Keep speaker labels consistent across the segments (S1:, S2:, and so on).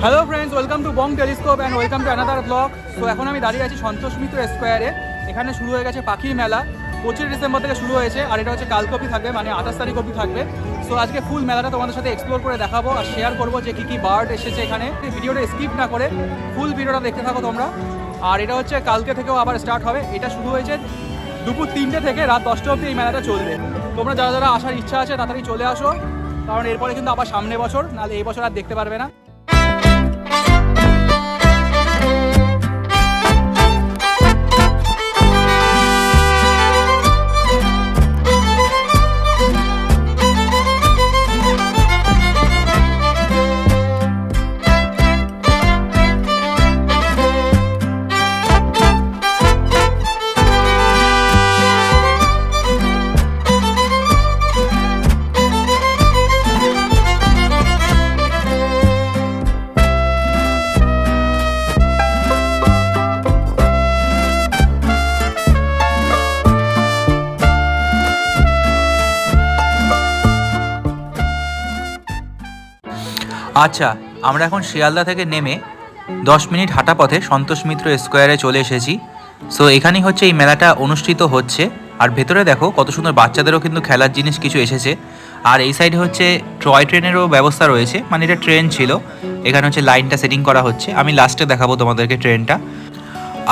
S1: Hello friends, welcome to Bong telescope and welcome to another blog. তো এখন আমি দাঁড়িয়ে আছি সন্তোষ মিত্র স্কোয়ারে। এখানে শুরু হয়ে গেছে পাখির মেলা। 25 ডিসেম্বর থেকে শুরু হয়েছে, আর এটা হচ্ছে কালকে অবধি থাকবে, মানে 28 তারিখ অবধি থাকবে। সো আজকে ফুল মেলাটা তোমাদের সাথে এক্সপ্লোর করে দেখাবো আর শেয়ার করবো যে কী কী বার্ড এসেছে এখানে। ভিডিওটা স্কিপ না করে ফুল ভিডিওটা দেখতে থাকো তোমরা। আর এটা হচ্ছে কালকে থেকেও আবার স্টার্ট হবে। এটা শুরু হয়েছে দুপুর 3টে থেকে রাত 10টা অবধি এই মেলাটা চলবে। তোমরা যারা যারা আসার ইচ্ছা আছে তাড়াতাড়ি চলে আসো, কারণ এরপরে কিন্তু আবার সামনে বছর, নাহলে এই বছর আর দেখতে পারবে না।
S2: আচ্ছা, আমরা এখন শিয়ালদা থেকে নেমে 10 মিনিট হাঁটা পথে সন্তোষ মিত্র স্কোয়ারে চলে এসেছি। সো এখানেই হচ্ছে এই মেলাটা অনুষ্ঠিত হচ্ছে। আর ভেতরে দেখো কত সুন্দর, বাচ্চাদেরও কিন্তু খেলার জিনিস কিছু এসেছে। আর এই সাইডে হচ্ছে টয় ট্রেনেরও ব্যবস্থা রয়েছে, মানে এটা ট্রেন ছিল। এখানে হচ্ছে লাইনটা সেটিং করা হচ্ছে, আমি লাস্টে দেখাবো তোমাদেরকে ট্রেনটা।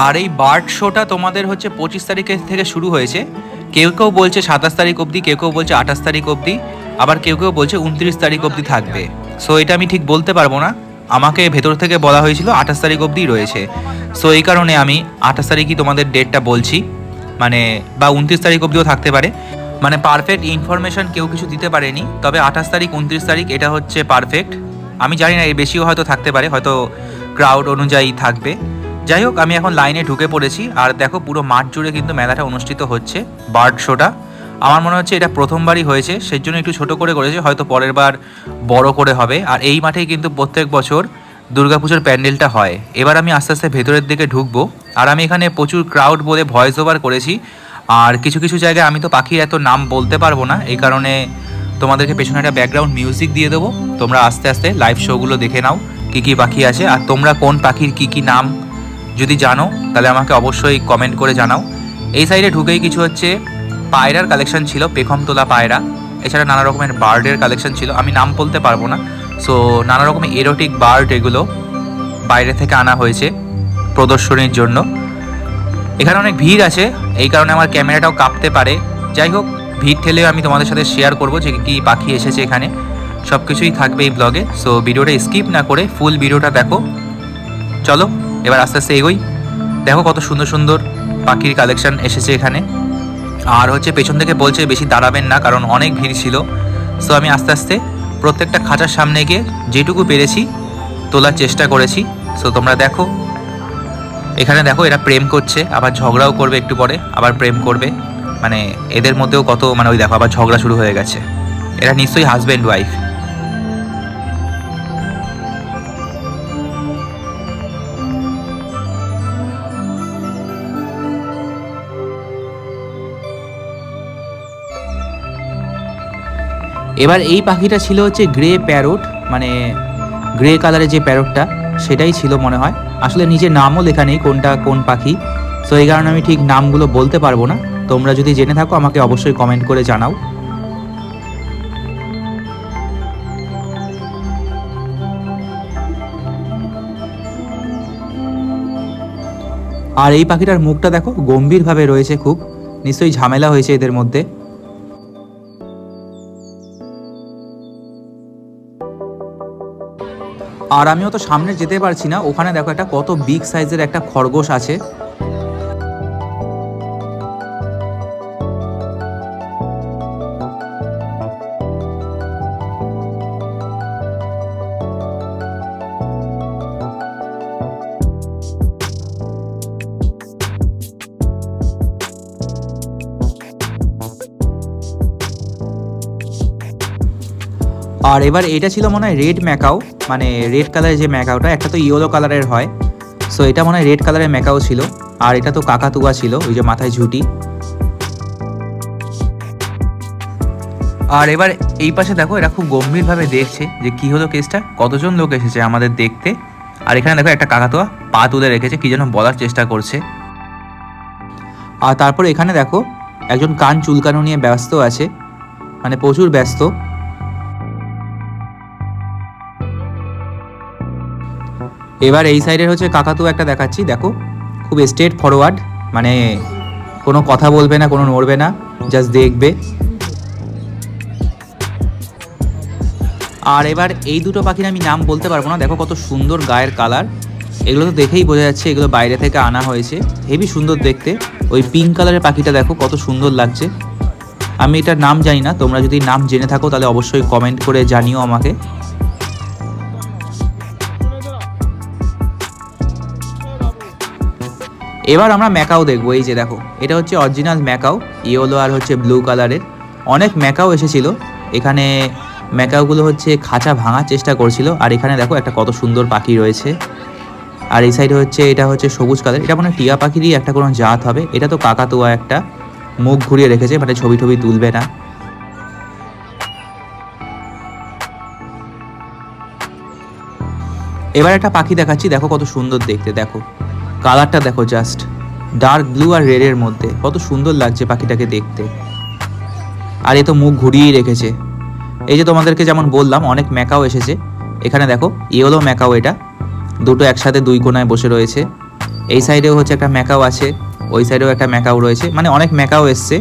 S2: আর এই বার্ড শোটা তোমাদের হচ্ছে 25 তারিখের থেকে শুরু হয়েছে। কেউ কেউ বলছে 27 তারিখ অবধি, কেউ কেউ বলছে 28 তারিখ অবধি, আবার কেউ কেউ বলছে 29 তারিখ অবধি থাকবে। সো এটা আমি ঠিক বলতে পারবো না, আমাকে ভেতর থেকে বলা হয়েছিল 28 তারিখ অবধি রয়েছে। সো এই কারণে আমি 28 তারিখই তোমাদের ডেটটা বলছি, মানে বা 29 তারিখ অবধিও থাকতে পারে। মানে পারফেক্ট ইনফরমেশন কেউ কিছু দিতে পারেনি, তবে 28 তারিখ 29 তারিখ এটা হচ্ছে পারফেক্ট। আমি জানি না, এর বেশিও হয়তো থাকতে পারে, হয়তো ক্রাউড অনুযায়ী থাকবে। যাই হোক, আমি এখন লাইনে ঢুকে পড়েছি। আর দেখো পুরো মাঠ জুড়ে কিন্তু মেলাটা অনুষ্ঠিত হচ্ছে, বার্ড শোটা। আমার মনে হচ্ছে এটা প্রথমবারই হয়েছে, সেই জন্য একটু ছোট করে করেছে, হয়তো পরের বার বড় করে হবে। আর এই মাঠেই কিন্তু প্রত্যেক বছর দুর্গাপুজোর প্যান্ডেলটা হয়। এবার আমি আস্তে আস্তে ভেতরের দিকে ঢুকবো। আর আমি এখানে প্রচুর ক্রাউড বলে ভয়েস ওভার করেছি। আর কিছু কিছু জায়গায় আমি তো পাখির এত নাম বলতে পারবো না, এই কারণে তোমাদেরকে পেছনে একটা ব্যাকগ্রাউন্ড মিউজিক দিয়ে দেবো। তোমরা আস্তে আস্তে লাইভ শোগুলো দেখে নাও কী কী পাখি আছে। আর তোমরা কোন পাখির কী কী নাম যদি জানো তাহলে আমাকে অবশ্যই কমেন্ট করে জানাও। এই সাইডে ঢুকেই কিছু হচ্ছে পায়রার কালেকশন ছিল, পেখম তোলা পায়রা। এছাড়া নানা রকমের বার্ডের কালেকশন ছিল, আমি নাম বলতে পারবো না। সো নানা রকমের এরোটিক বার্ড এগুলো বাইরে থেকে আনা হয়েছে প্রদর্শনীর জন্য। এখানে অনেক ভিড় আছে, এই কারণে আমার ক্যামেরাটাও কাঁপতে পারে। যাই হোক, ভিড় ঠেলেও আমি তোমাদের সাথে শেয়ার করবো যে কী পাখি এসেছে এখানে, সব কিছুই থাকবে এই ব্লগে। সো ভিডিওটা স্কিপ না করে ফুল ভিডিওটা দেখো। চলো এবার আস্তে আস্তে এগোই। দেখো কত সুন্দর সুন্দর পাখির কালেকশন এসেছে এখানে। আর হচ্ছে পেছন থেকে বলছে বেশি দাঁড়াবেন না, কারণ অনেক ভিড় ছিল। সো আমি আস্তে আস্তে প্রত্যেকটা খাঁচার সামনে গিয়ে যেটুকু পেরেছি তোলার চেষ্টা করেছি। সো তোমরা দেখো, এখানে দেখো এরা প্রেম করছে, আবার ঝগড়াও করবে, একটু পরে আবার প্রেম করবে। মানে এদের মধ্যেও কত, মানে ওই দেখো আবার ঝগড়া শুরু হয়ে গেছে। এরা নিশ্চয়ই হাজব্যান্ড ওয়াইফ। এবার এই পাখিটা ছিল হচ্ছে গ্রে প্যারট, মানে গ্রে কালারের যে প্যারটটা সেটাই ছিল মনে হয়। আসলে নিজের নামও লেখা নেই কোনটা কোন পাখি। সো এই কারণে আমি ঠিক নামগুলো বলতে পারবো না। তোমরা যদি জেনে থাকো আমাকে অবশ্যই কমেন্ট করে জানাও। আর এই পাখিটার মুখটা দেখো গম্ভীরভাবে রয়েছে খুব, নিশ্চয়ই ঝামেলা হয়েছে এদের মধ্যে। আর আমিও তো সামনে যেতে পারছি না, ওখানে দেখো একটা কত বিগ সাইজের একটা খরগোশ আছে। আর এবার এটা ছিল মনে হয় রেড ম্যাকাও, মানে রেড কালারের যে ম্যাকাওটা, একটা তো ইয়েলো কালারের হয়। সো এটা মনে হয় রেড কালারের ম্যাকাও ছিল। আর এটা তো কাকাতুয়া ছিল, ওই যে মাথায় ঝুটি। আর এবার এই পাশে দেখো, এরা খুব গম্ভীরভাবে দেখছে যে কি হলো কেসটা, কতজন লোক এসেছে আমাদের দেখতে। আর এখানে দেখো একটা কাকাতুয়া পা তুলে রেখেছে, কি যেন বলার চেষ্টা করছে। আর তারপর এখানে দেখো একজন কান চুলকানো নিয়ে ব্যস্ত আছে, মানে প্রচুর ব্যস্ত। এবার এই সাইডের হচ্ছে কাকাতুয়া একটা দেখাচ্ছি, দেখো খুব স্ট্রেট ফরওয়ার্ড, মানে কোনো কথা বলবে না, কোনো নড়বে না, জাস্ট দেখবে। আর এবার এই দুটো পাখির আমি নাম বলতে পারবো না, দেখো কত সুন্দর গায়ের কালার। এগুলো তো দেখেই বোঝা যাচ্ছে এগুলো বাইরে থেকে আনা হয়েছে, হেবি সুন্দর দেখতে। ওই পিঙ্ক কালারের পাখিটা দেখো কত সুন্দর লাগছে। আমি এটার নাম জানি না, তোমরা যদি নাম জেনে থাকো তাহলে অবশ্যই কমেন্ট করে জানিও আমাকে। এবার আমরা ম্যাকাও দেখবো। এই যে দেখো, এটা হচ্ছে অরিজিনাল ম্যাকাও, ইয়েলো আর হচ্ছে ব্লু কালারের। অনেক ম্যাকাও এসেছিল এখানে, ম্যাকাওগুলো হচ্ছে খাঁচা ভাঙার চেষ্টা করছিল। আর এখানে দেখো একটা কত সুন্দর পাখি রয়েছে। আর এই সাইডে হচ্ছে এটা হচ্ছে সবুজ কালার, এটা মানে টিয়া পাখিরই একটা কোনো জাত হবে। এটা তো কাকাতুয়া, একটা মুখ ঘুরিয়ে রেখেছে, মানে ছবি টবি তুলবে না। এবার একটা পাখি দেখাচ্ছি, দেখো কত সুন্দর দেখতে, দেখো কালারটা দেখো, জাস্ট ডার্ক ব্লু আর রেডের মধ্যে, কত সুন্দর লাগছে পাখিটাকে দেখতে। আর এ তো মুখ ঘুরিয়েই রেখেছে। এই যে তোমাদেরকে যেমন বললাম অনেক ম্যাকাও এসেছে এখানে, দেখো ইয়েলো ম্যাকাও, এটা দুটো একসাথে দুই কোনায় বসে রয়েছে। এই সাইডেও হচ্ছে একটা ম্যাকাও আছে, ওই সাইডেও একটা ম্যাকাও রয়েছে, মানে অনেক ম্যাকাও এসছে।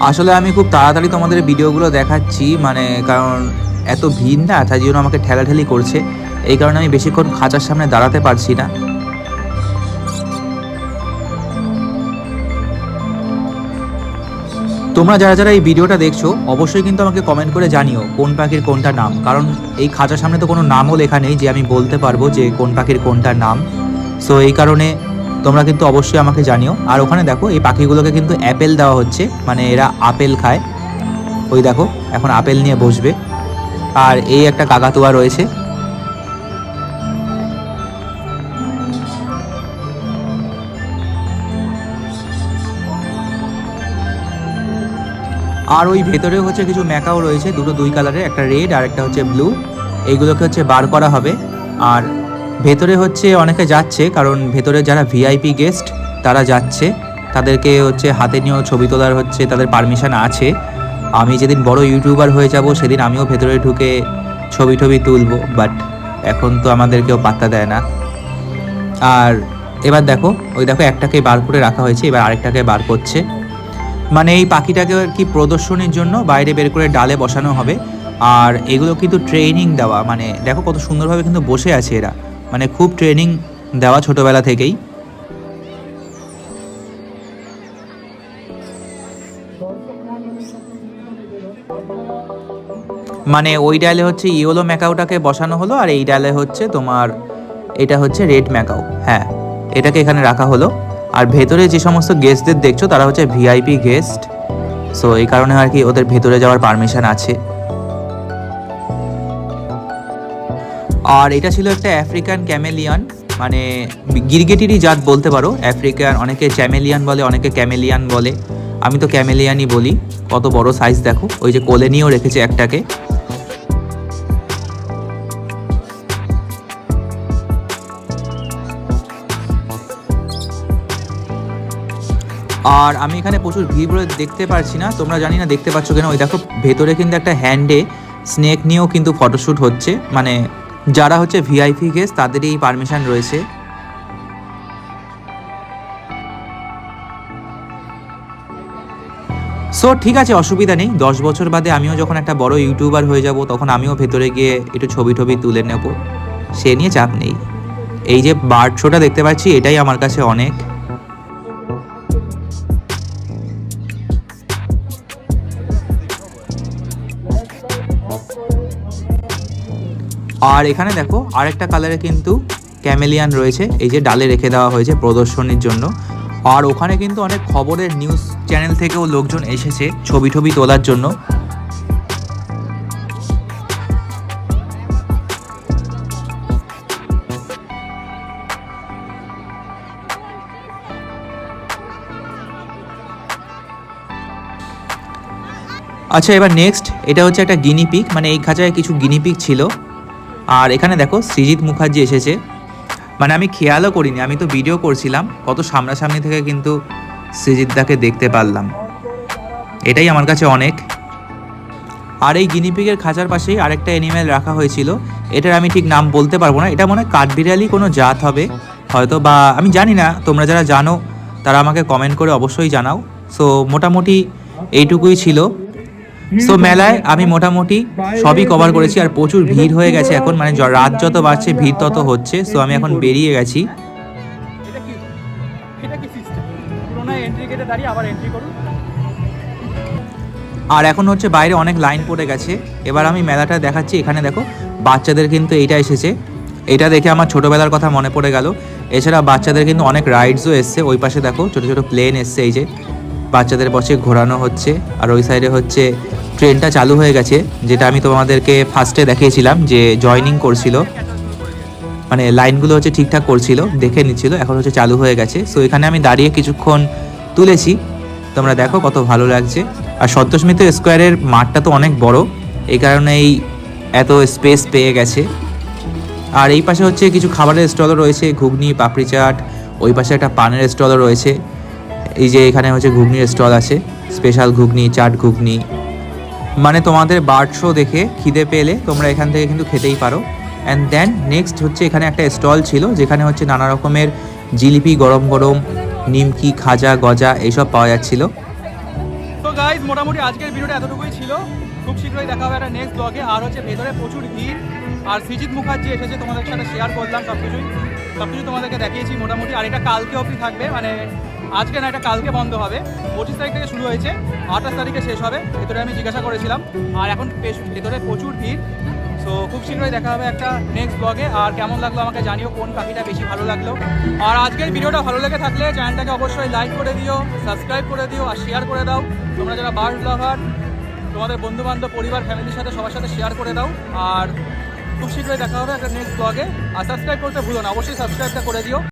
S2: আসলে আমি খুব তাড়াতাড়ি তোমাদের ভিডিওগুলো দেখাচ্ছি, মানে কারণ এত ভিড় না, তাই জন্য আমাকে ঠেলাঠেলি করছে, এই কারণে আমি বেশিক্ষণ খাঁচার সামনে দাঁড়াতে পারছি না। তোমরা যারা যারা এই ভিডিওটা দেখছো অবশ্যই কিন্তু আমাকে কমেন্ট করে জানিও কোন পাখির কোনটা নাম, কারণ এই খাঁচার সামনে তো কোনো নামও লেখা নেই যে আমি বলতে পারবো যে কোন পাখির কোনটা নাম। সো এই কারণে তোমরা কিন্তু অবশ্যই আমাকে জানিও। আর ওখানে দেখো এই পাখিগুলোকে কিন্তু অ্যাপেল দেওয়া হচ্ছে, মানে এরা আপেল খায়। ওই দেখো এখন আপেল নিয়ে বসবে। আর এই একটা কাকাতুয়া রয়েছে। আর ওই ভেতরেও হচ্ছে কিছু ম্যাকাও রয়েছে, দুটো দুই কালারের, একটা রেড আর একটা হচ্ছে ব্লু। এইগুলোকে হচ্ছে বার করা হবে। আর ভেতরে হচ্ছে অনেকে যাচ্ছে, কারণ ভেতরে যারা ভিআইপি গেস্ট তারা যাচ্ছে, তাদেরকে হচ্ছে হাতে নিয়েও ছবি তোলার হচ্ছে তাদের পারমিশন আছে। আমি যেদিন বড় ইউটিউবার হয়ে যাব সেদিন আমিও ভেতরে ঢুকে ছবি টবি তুলবো, বাট এখন তো আমাদের কেউ পাত্তা দেয় না। আর এবার দেখো, ওই দেখো একটাকে বার করে রাখা হয়েছে, এবার আরেকটাকে বার করছে। মানে এই পাখিটাকে আর কি প্রদর্শনীর জন্য বাইরে বের করে ডালে বসানো হবে। আর এগুলো কিন্তু ট্রেনিং দেওয়া, মানে দেখো কত সুন্দরভাবে কিন্তু বসে আছে এরা, মানে খুব ট্রেনিং দেওয়া ছোটবেলা থেকেই। মানে ওই ডালে হচ্ছে ইয়েলো ম্যাকাওটাকে বসানো হলো, আর এই ডালে হচ্ছে তোমার এটা হচ্ছে রেড ম্যাকাও, হ্যাঁ এটাকে এখানে রাখা হলো। আর ভেতরে যে সমস্ত গেস্টদের দেখছো তারা হচ্ছে ভিআইপি গেস্ট, সো এই কারণে আর কি ওদের ভেতরে যাওয়ার পারমিশন আছে। আর এটা ছিল একটা আফ্রিকান ক্যামেলিয়ান, মানে গিরগেটিরই জাত বলতে পারো। আফ্রিকান অনেকে চ্যামেলিয়ান বলে, অনেকে ক্যামেলিয়ান বলে, আমি তো ক্যামেলিয়ানই বলি। কত বড় সাইজ দেখো, ওই যে কোলে নিয়েও রেখেছে একটাকে। আর আমি এখানে প্রচুর ভিড় বলে দেখতে পারছি না, তোমরা জানি না দেখতে পাচ্ছ কেন। ওই দেখো ভেতরে কিন্তু একটা হ্যান্ডে স্নেক নিয়েও কিন্তু ফটোশ্যুট হচ্ছে, মানে যারা হচ্ছে ভিআইপি গেস্ট তাদেরই এই পারমিশন রয়েছে। সো ঠিক আছে, অসুবিধা নেই। 10 বছর বাদে আমিও যখন একটা বড় ইউটিউবার হয়ে যাব তখন আমিও ভেতরে গিয়ে একটু ছবি টবি তুলে নেব, সে নিয়ে চাপ নেই। এই যে বার্ড শোটা দেখতে পাচ্ছি এটাই আমার কাছে অনেক। আর এখানে দেখো আরেকটা কালারে কিন্তু ক্যামেলিয়ান রয়েছে, এই যে ডালে রেখে দেওয়া হয়েছে প্রদর্শনীর জন্য। আর ওখানে কিন্তু অনেক খবরের নিউজ চ্যানেল থেকেও লোকজন এসেছে ছবি টবি তোলার জন্য। আচ্ছা, এবার নেক্সট এটা হচ্ছে একটা গিনিপিগ, মানে এই খাঁচায় কিছু গিনিপিগ ছিল। আর এখানে দেখো সৃজিত মুখার্জি এসেছে, মানে আমি খেয়ালও করিনি, আমি তো ভিডিও করছিলাম, কত সামনাসামনি থেকে কিন্তু সৃজিতদাকে দেখতে পারলাম, এটাই আমার কাছে অনেক। আর এই গিনিপিগের খাঁচার পাশেই আরেকটা অ্যানিম্যাল রাখা হয়েছিল, এটার আমি ঠিক নাম বলতে পারবো না, এটা মনে হয় কাঠবিড়ালি কোনো জাত হবে হয়তো, বা আমি জানি না, তোমরা যারা জানো তারা আমাকে কমেন্ট করে অবশ্যই জানাও। সো মোটামুটি এইটুকুই ছিল। সো মেলায় আমি মোটামুটি সবই কভার করেছি, আর প্রচুর ভিড় হয়ে গেছে এখন, মানে রাত যত বাড়ছে ভিড় তত হচ্ছে। সো আমি এখন বেরিয়ে গেছি।
S1: এটা কি সিস্টেম? পুরোনো এন্ট্রি গেটে দাঁড়িয়ে আবার এন্ট্রি করুন।
S2: আর এখন হচ্ছে বাইরে অনেক লাইন পড়ে গেছে। এবার আমি মেলাটা দেখাচ্ছি। এখানে দেখো বাচ্চাদের কিন্তু এইটা এসেছে, এটা দেখে আমার ছোটোবেলার কথা মনে পড়ে গেল। এছাড়া বাচ্চাদের কিন্তু অনেক রাইডসও এসছে, ওই পাশে দেখো ছোটো ছোটো প্লেন এসছে, এই যে বাচ্চাদের বসে ঘোরানো হচ্ছে। আর ওই সাইডে হচ্ছে ট্রেনটা চালু হয়ে গেছে, যেটা আমি তোমাদেরকে ফার্স্টে দেখিয়েছিলাম যে জয়নিং করছিল, মানে লাইনগুলো হচ্ছে ঠিকঠাক করছিল, দেখে নিচ্ছিল, এখন হচ্ছে চালু হয়ে গেছে। সো এখানে আমি দাঁড়িয়ে কিছুক্ষণ তুলেছি, তোমরা দেখো কত ভালো লাগছে। আর সন্তোষ মিত্র স্কোয়ারের মাঠটা তো অনেক বড়, এই কারণেই এত স্পেস পেয়ে গেছে। আর এই পাশে হচ্ছে কিছু খাবারের স্টলও রয়েছে, ঘুগনি, পাপড়ি চাট, ওই পাশে একটা পানের স্টলও রয়েছে। এই যে এখানে হচ্ছে ঘুগনির স্টল আছে, স্পেশাল ঘুগনি, চাট ঘুগনি, মানে তোমাদের বার্ড শো দেখে খিদে পেলে তোমরা এখান থেকে কিন্তু খেতেই পারো। অ্যান্ড দেন নেক্সট হচ্ছে এখানে একটা স্টল ছিল, যেখানে হচ্ছে নানা রকমের জিলিপি, গরম গরম নিমকি, খাজা, গজা এইসব পাওয়া যাচ্ছিল।
S1: তো গাইজ মোটামুটি আজকের ভিডিওটা এতটুকুই ছিল, খুব শীঘ্রই দেখা হবে একটা নেক্সট ব্লগে। আর হচ্ছে ভেতরে প্রচুর ভিড়, আর সৃজিত মুখার্জি এসেছে, তোমাদের সাথে শেয়ার করলাম সব কিছু তোমাদেরকে দেখিয়েছি মোটামুটি। আর এটা কালকে অবধি থাকবে, মানে আজকে না, এটা কালকে বন্ধ হবে। 25 তারিখ থেকে শুরু হয়েছে, 28 তারিখে শেষ হবে, ভেতরে আমি জিজ্ঞাসা করেছিলাম। আর এখন ভেতরে প্রচুর ভিড়। সো খুব শীঘ্রই দেখা হবে একটা নেক্সট ব্লগে। আর কেমন লাগলো আমাকে জানিও, কোন পাখিটা বেশি ভালো লাগলো। আর আজকের ভিডিওটা ভালো লেগে থাকলে চ্যানেলটাকে অবশ্যই লাইক করে দিও, সাবস্ক্রাইব করে দিও, আর শেয়ার করে দাও। তোমরা যারা বার্ড লাভার, তোমাদের বন্ধুবান্ধব, পরিবার, ফ্যামিলির সাথে সবার সাথে শেয়ার করে দাও। আর খুব শীঘ্রই দেখা হবে একটা নেক্সট ব্লগে। আর সাবস্ক্রাইব করতে ভুলো না, অবশ্যই সাবস্ক্রাইবটা করে দিও।